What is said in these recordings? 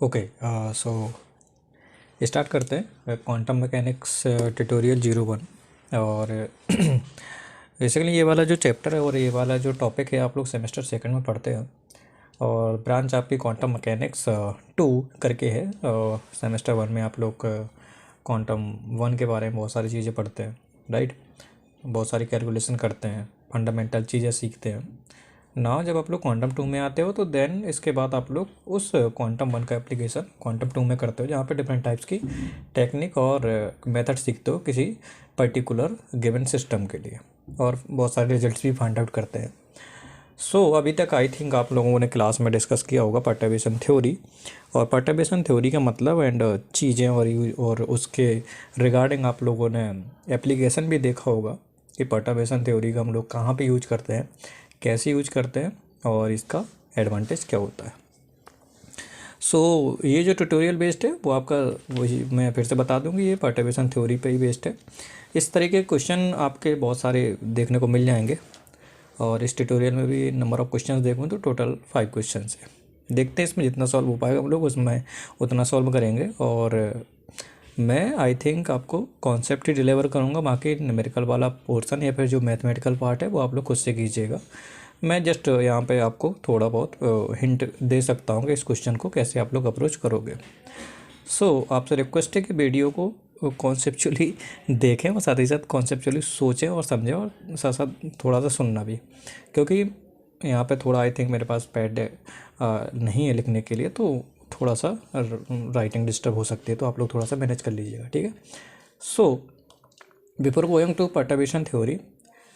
Okay. So start करते हैं quantum mechanics tutorial 01। और बेसिकली ये वाला जो चैप्टर है और ये वाला जो टॉपिक है आप लोग सेमेस्टर सेकंड में पढ़ते हैं और ब्रांच आपकी क्वांटम मैकेनिक्स 2 करके है। सेमेस्टर 1 में आप लोग क्वांटम 1 के बारे में बहुत सारी चीज़ें पढ़ते हैं, राइट। बहुत सारी कैलकुलेशन करते हैं, फंडामेंटल चीज़ें सीखते हैं ना। जब आप लोग क्वांटम 2 में आते हो तो देन इसके बाद आप लोग उस क्वांटम 1 का एप्लीकेशन क्वांटम 2 में करते हो, जहाँ पे डिफरेंट टाइप्स की टेक्निक और मेथड सीखते हो किसी पर्टिकुलर गिवन सिस्टम के लिए, और बहुत सारे रिजल्ट्स भी फाइंड आउट करते हैं। अभी तक आई थिंक आप लोगों ने क्लास में डिस्कस किया होगा पर्टर्बेशन थ्योरी, और पर्टर्बेशन थ्योरी का मतलब एंड चीज़ें और उसके रिगार्डिंग आप लोगों ने एप्लीकेशन भी देखा होगा कि पर्टर्बेशन थ्योरी का हम लोग कहाँ पे यूज करते हैं, कैसे यूज करते हैं और इसका एडवांटेज क्या होता है। ये जो ट्यूटोरियल बेस्ड है वो आपका, वही मैं फिर से बता दूंगी, ये पर्टर्बेशन थ्योरी पे ही बेस्ड है। इस तरीके के क्वेश्चन आपके बहुत सारे देखने को मिल जाएंगे, और इस ट्यूटोरियल में भी नंबर ऑफ़ क्वेश्चंस देखूँ तो टोटल 5 क्वेश्चंस है। देखते हैं इसमें जितना सॉल्व हो पाएगा हम लोग उसमें उतना सॉल्व करेंगे, और मैं आई थिंक आपको कॉन्सेप्ट ही डिलीवर करूँगा। बाकी न्यूमेरिकल वाला पोर्शन या फिर जो मैथमेटिकल पार्ट है वो आप लोग खुद से कीजिएगा। मैं जस्ट यहाँ पे आपको थोड़ा बहुत हिंट दे सकता हूँ कि इस क्वेश्चन को कैसे आप लोग अप्रोच करोगे। आपसे रिक्वेस्ट है कि वीडियो को कॉन्सेप्चुअली देखें और साथ ही साथ कॉन्सेप्चुअली सोचें और समझें, और साथ साथ थोड़ा सा सुनना भी, क्योंकि यहाँ पे थोड़ा आई थिंक मेरे पास पैड नहीं है लिखने के लिए, तो थोड़ा सा राइटिंग डिस्टर्ब हो सकती है, तो आप लोग थोड़ा सा मैनेज कर लीजिएगा, ठीक है। Before going to perturbation theory,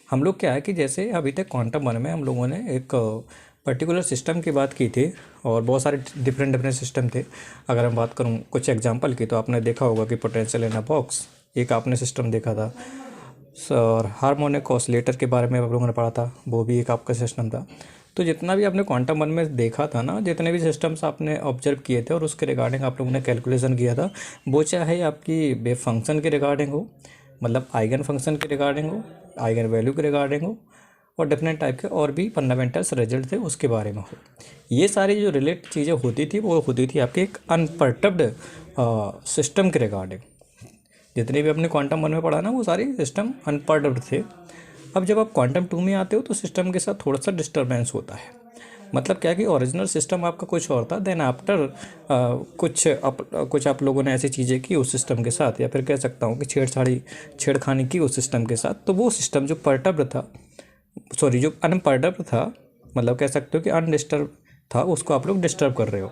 हम लोग क्या है कि जैसे अभी तक क्वांटम 1 में हम लोगों ने एक पर्टिकुलर सिस्टम की बात की थी, और बहुत सारे डिफरेंट सिस्टम थे। अगर मैं बात करूँ कुछ एग्जांपल की, तो आपने देखा होगा कि पोटेंशियल इन अ बॉक्स एक आपने सिस्टम देखा था, और हार्मोनिक ऑसिलेटर के बारे में आप लोगों ने पढ़ा था, वो भी एक आपका सिस्टम था। तो जितना भी आपने क्वांटम 1 में देखा था ना, जितने भी सिस्टम्स आपने ऑब्जर्व किए थे और उसके रिगार्डिंग आप लोगों ने कैलकुलेशन किया था, वो चाहे आपकी वेव फंक्शन के रिगार्डिंग हो, मतलब आइगन फंक्शन के रिगार्डिंग हो, आइगन वैल्यू के रिगार्डिंग हो, और डिफरेंट टाइप के और भी फंडामेंटल्स रिजल्ट थे उसके बारे में हो। ये सारी जो रिलेट चीज़ें होती थी वो होती थी आपके एक अनपर्टर्ब्ड सिस्टम के रिगार्डिंग। जितने भी अपने क्वांटम 1 में पढ़ा ना, वो सारे सिस्टम अनपर्टर्ब्ड थे। अब जब आप क्वांटम 2 में आते हो तो सिस्टम के साथ थोड़ा सा डिस्टर्बेंस होता है। मतलब क्या कि ओरिजिनल सिस्टम आपका कुछ और था, देन आफ्टर कुछ आप लोगों ने ऐसी चीज़ें की उस सिस्टम के साथ, या फिर कह सकता हूँ कि छेड़खानी की उस सिस्टम के साथ, तो वो सिस्टम जो पर्टर्ब्ड था, जो अनपर्टर्ब्ड था, मतलब कह सकते हो कि अनडिस्टर्ब था, उसको आप लोग डिस्टर्ब कर रहे हो।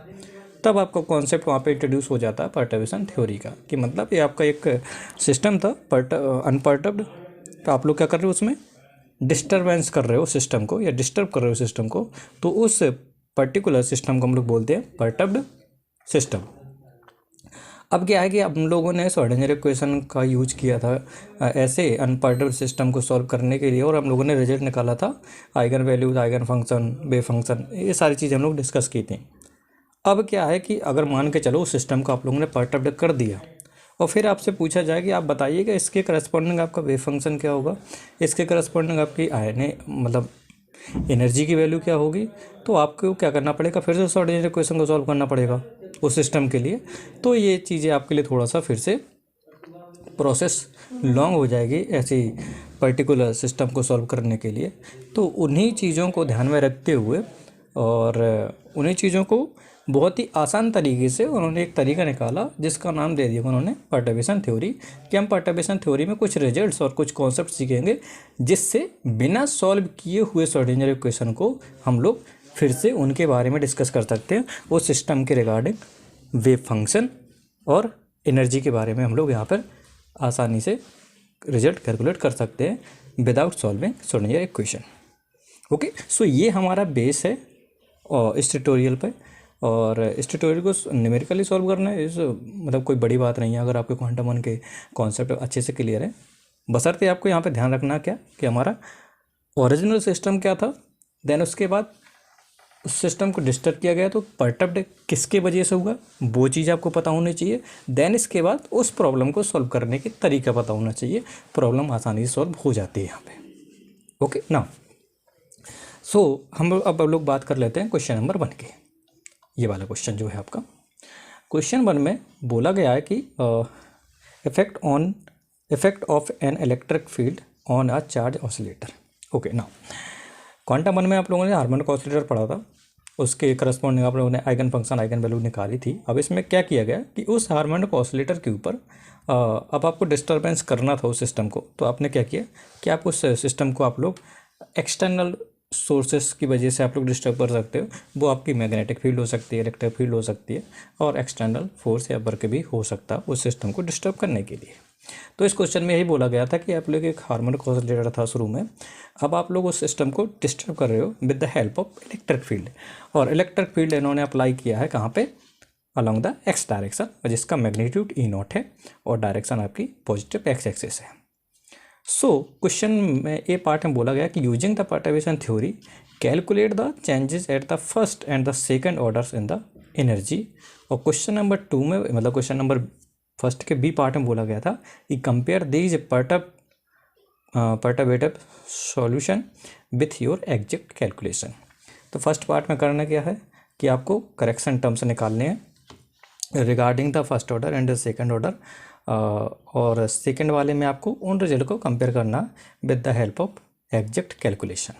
तब आपका कॉन्सेप्ट वहाँ पे इंट्रोड्यूस हो जाता है पर्टर्बेशन थ्योरी का, कि मतलब ये आपका एक सिस्टम था अनपर्टर्ब्ड, तो आप लोग क्या कर रहे हो, उसमें डिस्टर्बेंस कर रहे हो सिस्टम को, या डिस्टर्ब कर रहे हो सिस्टम को, तो उस पर्टिकुलर सिस्टम को हम लोग बोलते हैं पर्टर्ब्ड सिस्टम। अब क्या है कि हम लोगों ने श्रोडिंगर इक्वेशन का यूज किया था ऐसे अनपर्टर्ब्ड सिस्टम को सॉल्व करने के लिए, और हम लोगों ने रिजल्ट निकाला था eigen values, eigen function, wave function, ये सारी चीज़ें हम लोग डिस्कस की थी। अब क्या है कि अगर मान के चलो उस सिस्टम को आप लोगों ने पर्टर्ब्ड कर दिया, और फिर आपसे पूछा जाए कि आप बताइएगा इसके करस्पॉन्डिंग आपका वेव फंक्शन क्या होगा, इसके करस्पॉन्डिंग आपकी आयन मतलब एनर्जी की वैल्यू क्या होगी, तो आपको क्या करना पड़ेगा, फिर से श्रोडिंगर इक्वेशन को सॉल्व करना पड़ेगा उस सिस्टम के लिए। तो ये चीज़ें आपके लिए थोड़ा सा फिर से प्रोसेस लॉन्ग हो जाएगी ऐसी पर्टिकुलर सिस्टम को सॉल्व करने के लिए। तो उन्हीं चीज़ों को ध्यान में रखते हुए, और उन्हीं चीज़ों को बहुत ही आसान तरीके से उन्होंने एक तरीका निकाला जिसका नाम दे दिया उन्होंने पर्टर्बेशन थ्योरी, कि हम पर्टर्बेशन थ्योरी में कुछ रिजल्ट्स और कुछ कॉन्सेप्ट सीखेंगे, जिससे बिना सॉल्व किए हुए श्रोडिंगर इक्वेशन को हम लोग फिर से उनके बारे में डिस्कस कर सकते हैं, उस सिस्टम के रिगार्डिंग वेव फंक्शन और एनर्जी के बारे में हम लोग यहाँ पर आसानी से रिजल्ट कैलकुलेट कर सकते हैं without solving Schrodinger equation. Okay, ये हमारा बेस है इस ट्यूटोरियल पे, और इस ट्यूटोरियल को न्यूमेरिकली सॉल्व करना है, इस मतलब कोई बड़ी बात नहीं है अगर आपके क्वांटम 1 के कॉन्सेप्ट अच्छे से क्लियर है। बशर्ते आपको यहाँ पे ध्यान रखना क्या कि हमारा ओरिजिनल सिस्टम क्या था, देन उसके बाद उस सिस्टम को डिस्टर्ब किया गया तो पर्टर्ब्ड किसके वजह से हुआ, वो चीज़ आपको पता होनी चाहिए। देन इसके बाद उस प्रॉब्लम को सॉल्व करने के तरीका पता होना चाहिए, प्रॉब्लम आसानी से सॉल्व हो जाती है यहाँ पे। ओके ना, हम अब लोग बात कर लेते हैं क्वेश्चन नंबर 1 के। ये वाला क्वेश्चन जो है आपका, क्वेश्चन 1 में बोला गया है कि effect of an electric field on a charge oscillator. Okay ना, क्वांटम 1 में आप लोगों ने हार्मोनिक ऑसिलेटर पढ़ा था, उसके करस्पॉन्डिंग आप लोगों ने आइगन फंक्शन आइगन वैल्यू निकाली थी। अब इसमें क्या किया गया कि उस हार्मोनिक ऑसिलेटर के ऊपर अब आपको डिस्टर्बेंस करना था उस सिस्टम को, तो आपने क्या किया कि आप उस सिस्टम को आप लोग एक्सटर्नल सोर्सेस की वजह से आप लोग डिस्टर्ब कर सकते हो। वो आपकी मैग्नेटिक फील्ड हो सकती है, इलेक्ट्रिक फील्ड हो सकती है, और एक्सटर्नल फोर्स या वर्क भी हो सकता है उस सिस्टम को डिस्टर्ब करने के लिए। तो इस क्वेश्चन में यही बोला गया था कि आप लोग एक हार्मोनिक ऑसिलेटर था शुरू में, अब आप लोग उस सिस्टम को डिस्टर्ब कर रहे हो with the help of electric field, और इलेक्ट्रिक फील्ड इन्होंने अप्लाई किया है कहाँ पे, अलॉन्ग द एक्स डायरेक्शन, जिसका मैग्नीट्यूड ई नॉट है और डायरेक्शन आपकी पॉजिटिव एक्स एक्सिस है। सो क्वेश्चन में ए पार्ट में बोला गया कि using the perturbation theory calculate the changes at the first and the second orders in the energy. और क्वेश्चन नंबर 2 में, मतलब क्वेश्चन नंबर फर्स्ट के बी पार्ट में बोला गया था कि compare these perturbative solution with your exact calculation. तो फर्स्ट पार्ट में करना क्या है कि आपको करेक्शन टर्म्स निकालने हैं regarding the first order and the second order, और सेकंड वाले में आपको उन रिजल्ट को कंपेयर करना with the help of exact calculation.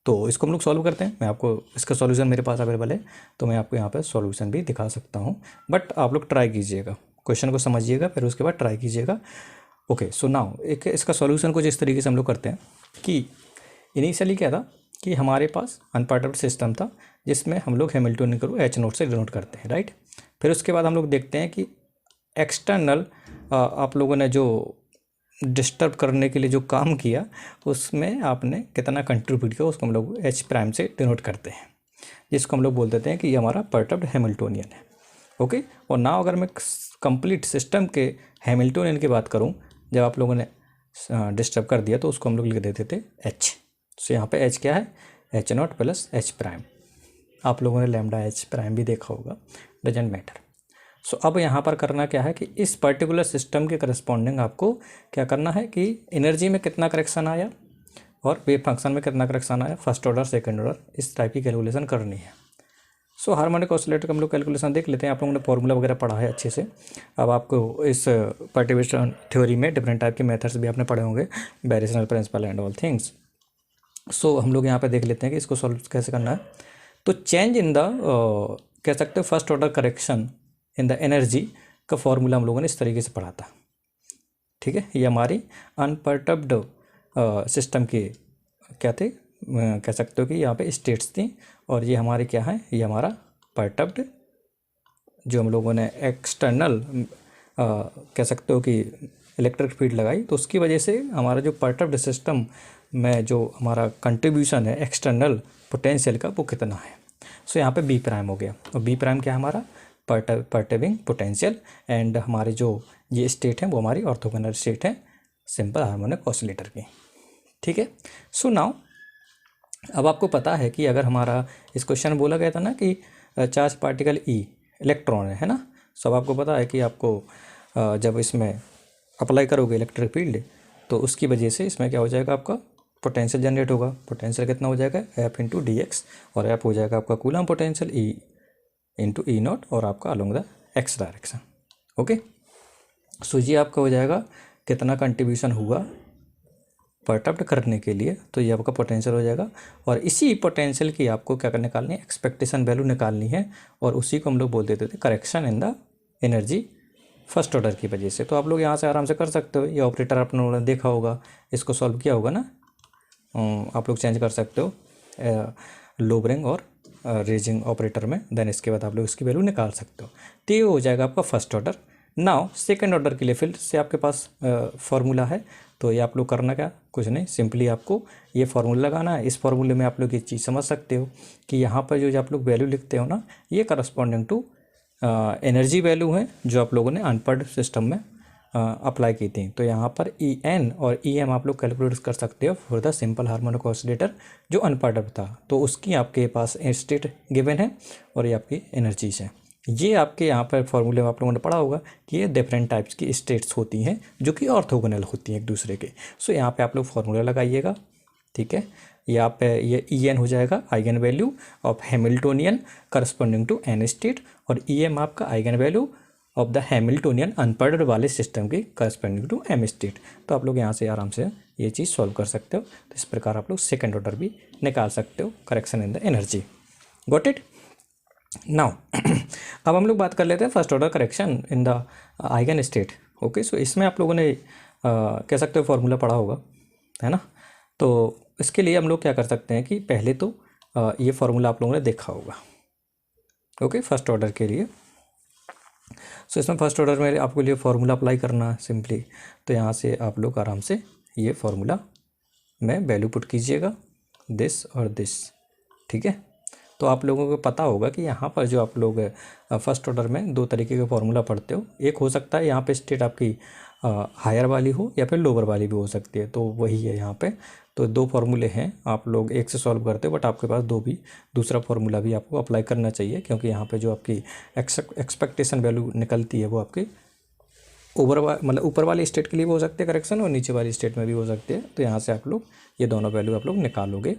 तो इसको हम लोग सॉल्व करते हैं। मैं आपको इसका सॉल्यूशन मेरे पास अवेलेबल है, तो मैं आपको यहाँ पे सॉल्यूशन भी दिखा सकता हूँ, बट आप लोग ट्राई कीजिएगा, क्वेश्चन को समझिएगा, फिर उसके बाद ट्राई कीजिएगा। ओके, सो नाउ एक इसका सॉल्यूशन कुछ इस तरीके से हम लोग करते हैं कि इनिशियली क्या था कि हमारे पास अनपार्टेबल सिस्टम था जिसमें हम लोग हैमिल्टनियन को एच नोट से डिनोट करते हैं, राइट। फिर उसके बाद हम लोग देखते हैं कि एक्सटर्नल आप लोगों ने जो डिस्टर्ब करने के लिए जो काम किया उसमें आपने कितना कंट्रीब्यूट किया, उसको हम लोग एच प्राइम से डिनोट करते हैं, जिसको हम लोग बोल देते हैं कि ये हमारा परटर्ब्ड हैमिल्टोनियन है। ओके, और ना अगर मैं कंप्लीट सिस्टम के हैमिल्टोनियन की बात करूं, जब आप लोगों ने डिस्टर्ब कर दिया तो उसको हम लोग लिख देते थे एच। सो यहाँ पे एच क्या है, H not plus H prime. आप लोगों ने लैम्डा एच प्राइम भी देखा होगा, डजेंट मैटर। सो अब यहाँ पर करना क्या है कि इस पर्टिकुलर सिस्टम के करस्पॉन्डिंग आपको क्या करना है कि एनर्जी में कितना करेक्शन आया और वेव फंक्शन में कितना करेक्शन आया, फर्स्ट ऑर्डर सेकंड ऑर्डर, इस टाइप की कैलकुलेशन करनी है। सो हार्मोनिक ऑसिलेटर का हम लोग कैलकुलेशन देख लेते हैं। आप लोगों ने फॉर्मूला वगैरह पढ़ा है अच्छे से। अब आपको इस परटर्बेशन थ्योरी में डिफरेंट टाइप के मेथड्स भी आपने पढ़े होंगे, variational principle and all things. So हम लोग यहाँ पे देख लेते हैं कि इसको सॉल्व कैसे करना है। तो चेंज इन द कह सकते हो first order correction in the energy का फॉर्मूला हम लोगों ने इस तरीके से पढ़ा था, ठीक है। ये हमारी अनपर्टर्ब्ड सिस्टम के क्या थे, कह सकते हो कि यहाँ पे स्टेट्स थी, और ये हमारे क्या है, ये हमारा पर्टर्ब्ड जो हम लोगों ने एक्सटर्नल कह सकते हो कि इलेक्ट्रिक फील्ड लगाई, तो उसकी वजह से हमारा जो पर्टर्ब्ड सिस्टम में जो हमारा कंट्रीब्यूशन है एक्सटर्नल पोटेंशियल का वो कितना है। सो यहाँ पे बी प्राइम हो गया, और बी प्राइम क्या है हमारा परटर्बिंग पोटेंशियल, एंड हमारे जो ये स्टेट है वो हमारी ऑर्थोगोनल स्टेट है सिंपल हार्मोनिक ऑसिलेटर की, ठीक है। सो नाउ अब आपको पता है कि अगर हमारा इस क्वेश्चन में बोला गया था ना कि चार्ज पार्टिकल ई इलेक्ट्रॉन है ना। सब आपको पता है कि आपको जब इसमें अप्लाई करोगे इलेक्ट्रिक फील्ड तो उसकी वजह से इसमें क्या हो जाएगा, आपका पोटेंशियल जनरेट होगा। पोटेंशियल कितना हो जाएगा, एफ इंटू डी एक्स, और एफ हो जाएगा आपका Coulomb potential E into E naught, और आपका along the X direction. Okay, so ये आपका हो जाएगा कितना कंट्रीब्यूशन हुआ परटर्ब्ड करने के लिए, तो ये आपका पोटेंशियल हो जाएगा। और इसी पोटेंशियल की आपको क्या निकालनी है, एक्सपेक्टेशन वैल्यू निकालनी है, और उसी को हम लोग बोल देते थे correction in the energy first order की वजह से। तो आप लोग यहाँ से आराम से कर सकते हो, ये ऑपरेटर आपने देखा होगा, इसको सॉल्व किया होगा ना। आप लोग चेंज कर सकते हो लोअरिंग और रेजिंग ऑपरेटर में, देन इसके बाद आप लोग इसकी वैल्यू निकाल सकते हो। तो ये हो जाएगा आपका first order. Now second order के लिए फिर से आपके पास फॉर्मूला है, तो ये आप लोग करना क्या, कुछ नहीं, सिंपली आपको ये फार्मूला लगाना है। इस फार्मूले में आप लोग ये चीज़ समझ सकते हो कि यहाँ पर जो आप लोग वैल्यू लिखते हो ना, ये करस्पॉन्डिंग टू एनर्जी वैल्यू है जो आप लोगों ने अनपर्ड सिस्टम में अप्लाई की थी। तो यहाँ पर ई एन और ई एम आप लोग कैलकुलेट कर सकते हो for the simple harmonic oscillator जो अनपर्ड था। तो उसकी आपके पास स्टेट गिवन है और ये आपकी एनर्जीज है। ये आपके यहाँ पर फॉर्मूले में आप लोगों ने पढ़ा होगा कि ये डिफरेंट टाइप्स की स्टेट्स होती हैं जो कि ऑर्थोगोनल होती हैं एक दूसरे के। सो यहाँ पे आप लोग फार्मूला लगाइएगा, ठीक है। यहाँ पे ये ई एन हो जाएगा eigen value of Hamiltonian corresponding to N state, और ई एम आपका eigen value of the Hamiltonian unperturbed वाले सिस्टम की करस्पॉन्डिंग टू एम स्टेट। तो आप लोग यहाँ से आराम से ये चीज़ सॉल्व कर सकते हो। तो इस प्रकार आप लोग सेकेंड ऑर्डर भी निकाल सकते हो correction in the energy. Got it now. अब हम लोग बात कर लेते हैं first order correction in the eigen state. Okay, so इसमें आप लोगों ने कह सकते हो फॉर्मूला पढ़ा होगा, है ना। तो इसके लिए हम लोग क्या कर सकते हैं कि पहले तो ये फार्मूला आप लोगों ने देखा होगा। ओके, फर्स्ट ऑर्डर के लिए। सो इसमें फर्स्ट ऑर्डर में आपको लिए फार्मूला अप्लाई करना है सिंपली। तो यहाँ से आप लोग आराम से ये फार्मूला में वैल्यू पुट कीजिएगा, दिस और दिस, ठीक है। तो आप लोगों को पता होगा कि यहाँ पर जो आप लोग फर्स्ट ऑर्डर में दो तरीके के फार्मूला पढ़ते हो, एक हो सकता है यहाँ पे स्टेट आपकी हायर वाली हो या फिर लोअर वाली भी हो सकती है, तो वही है यहाँ पे। तो दो फार्मूले हैं, आप लोग एक से सॉल्व करते हो, बट आपके पास दूसरा फार्मूला भी आपको अप्लाई करना चाहिए, क्योंकि यहाँ पे जो आपकी एक्सपेक्टेशन वैल्यू निकलती है वो आपकी ऊपर वाली स्टेट के लिए भी हो सकती है करेक्शन, और नीचे वाली स्टेट में भी हो सकती है। तो यहाँ से आप लोग ये दोनों वैल्यू आप लोग निकालोगे।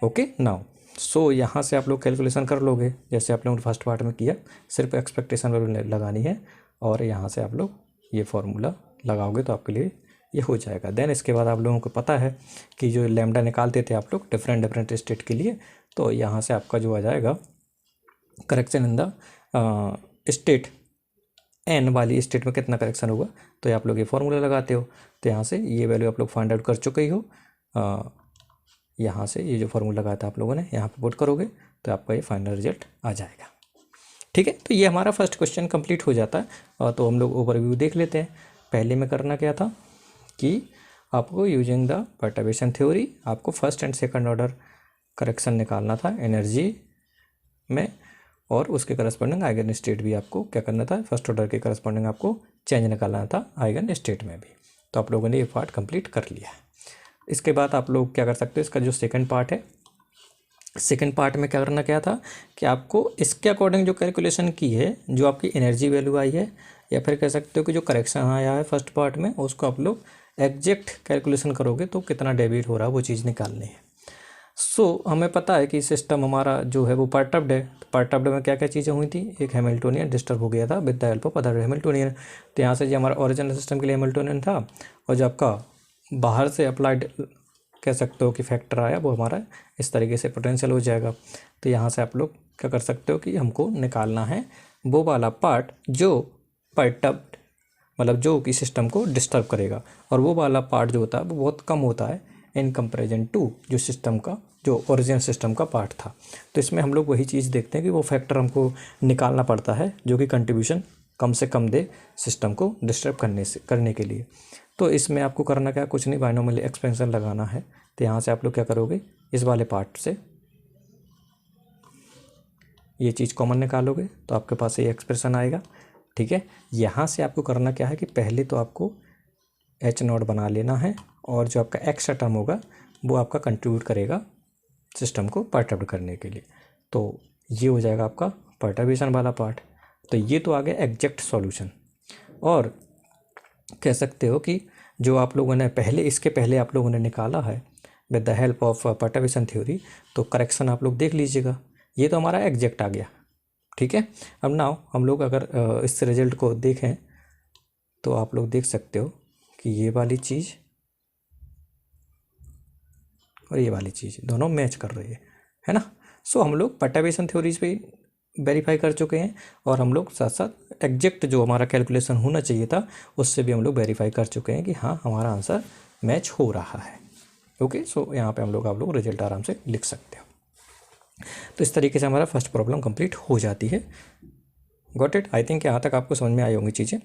ओके नाउ, सो यहाँ से आप लोग कैलकुलेशन कर लोगे जैसे आप लोगों ने फर्स्ट पार्ट में किया, सिर्फ एक्सपेक्टेशन वैल्यू लगानी है और यहाँ से आप लोग ये फार्मूला लगाओगे तो आपके लिए ये हो जाएगा। देन इसके बाद आप लोगों को पता है कि जो लैम्डा निकालते थे आप लोग डिफरेंट स्टेट के लिए, तो यहाँ से आपका जो आ जाएगा correction in the state N वाली स्टेट में कितना करेक्शन होगा, तो आप लोग ये फार्मूला लगाते हो। तो यहाँ से ये वैल्यू आप लोग फाइंड आउट कर चुके ही हो। यहाँ से ये जो फार्मूला लगाया था आप लोगों ने यहाँ पे पुट करोगे तो आपका ये फाइनल रिजल्ट आ जाएगा, ठीक है। तो ये हमारा फर्स्ट क्वेश्चन कंप्लीट हो जाता है। तो हम लोग ओवरव्यू देख लेते हैं। पहले में करना क्या था कि आपको यूजिंग द पर्टर्बेशन थ्योरी आपको first and second order correction निकालना था एनर्जी में, और उसके करस्पॉन्डिंग आइगन स्टेट भी आपको क्या करना था, फर्स्ट ऑर्डर के करस्पॉन्डिंग आपको चेंज निकालना था आइगन स्टेट में भी। तो आप लोगों ने ये पार्ट कंप्लीट कर लिया है। इसके बाद आप लोग क्या कर सकते हो, इसका जो सेकंड पार्ट है, सेकंड पार्ट में क्या करना क्या था कि आपको इसके अकॉर्डिंग जो कैलकुलेशन की है, जो आपकी एनर्जी वैल्यू आई है, या फिर कह सकते हो कि जो करेक्शन आया है फर्स्ट पार्ट में, उसको आप लोग एग्जैक्ट कैलकुलेशन करोगे तो कितना डेबिट हो रहा है वो चीज़ निकालनी है। सो हमें पता है कि सिस्टम हमारा जो है वो परटर्ब्ड है। परटर्ब्ड में क्या क्या चीज़ें हुई थी, एक हैमिल्टोनियन डिस्टर्ब हो गया था with the help of other Hamiltonian. तो यहाँ से जो हमारा ओरिजिनल सिस्टम के लिए हैमिल्टोनियन था, और जो आपका बाहर से अप्लाइड कह सकते हो कि फैक्टर आया, वो हमारा इस तरीके से पोटेंशियल हो जाएगा। तो यहाँ से आप लोग क्या कर सकते हो कि हमको निकालना है वो वाला पार्ट जो परटर्ब्ड मतलब जो कि सिस्टम को डिस्टर्ब करेगा, और वो वाला पार्ट जो होता है वो बहुत कम होता है इन कंपैरिजन टू जो सिस्टम का जो ओरिजिनल सिस्टम का पार्ट था। तो इसमें हम लोग वही चीज़ देखते हैं कि वो फैक्टर हमको निकालना पड़ता है जो कि कंट्रीब्यूशन कम से कम दे सिस्टम को डिस्टर्ब करने के लिए। तो इसमें आपको करना क्या, कुछ नहीं, बायनोमियल एक्सपेंशन लगाना है। तो यहाँ से आप लोग क्या करोगे, इस वाले पार्ट से ये चीज़ कॉमन निकालोगे तो आपके पास ये एक्सप्रेशन आएगा, ठीक है। यहाँ से आपको करना क्या है कि पहले तो आपको एच नॉट बना लेना है, और जो आपका एक्स्ट्रा टर्म होगा वो आपका कंट्रीब्यूट करेगा सिस्टम को परटर्ब करने के लिए। तो ये हो जाएगा आपका परटर्बेशन वाला पार्ट। तो ये तो आ गया एग्जैक्ट सॉल्यूशन। और कह सकते हो कि जो आप लोगों ने इसके पहले आप लोगों ने निकाला है with the help of perturbation theory, तो करेक्शन आप लोग देख लीजिएगा, ये तो हमारा एग्जैक्ट आ गया, ठीक है। अब नाउ हम लोग अगर इस रिजल्ट को देखें तो आप लोग देख सकते हो कि ये वाली चीज़ और ये वाली चीज़ दोनों मैच कर रही है ना। सो हम लोग परटर्बेशन थ्योरीज पे वेरीफाई कर चुके हैं, और हम लोग साथ साथ एग्जैक्ट जो हमारा कैलकुलेशन होना चाहिए था उससे भी हम लोग वेरीफाई कर चुके हैं कि हाँ हमारा आंसर मैच हो रहा है। ओके, सो यहाँ पे आप लोग रिजल्ट आराम से लिख सकते हो। तो इस तरीके से हमारा फर्स्ट प्रॉब्लम कंप्लीट हो जाती है। Got it. आई थिंक यहाँ तक आपको समझ में आई होंगी चीज़ें।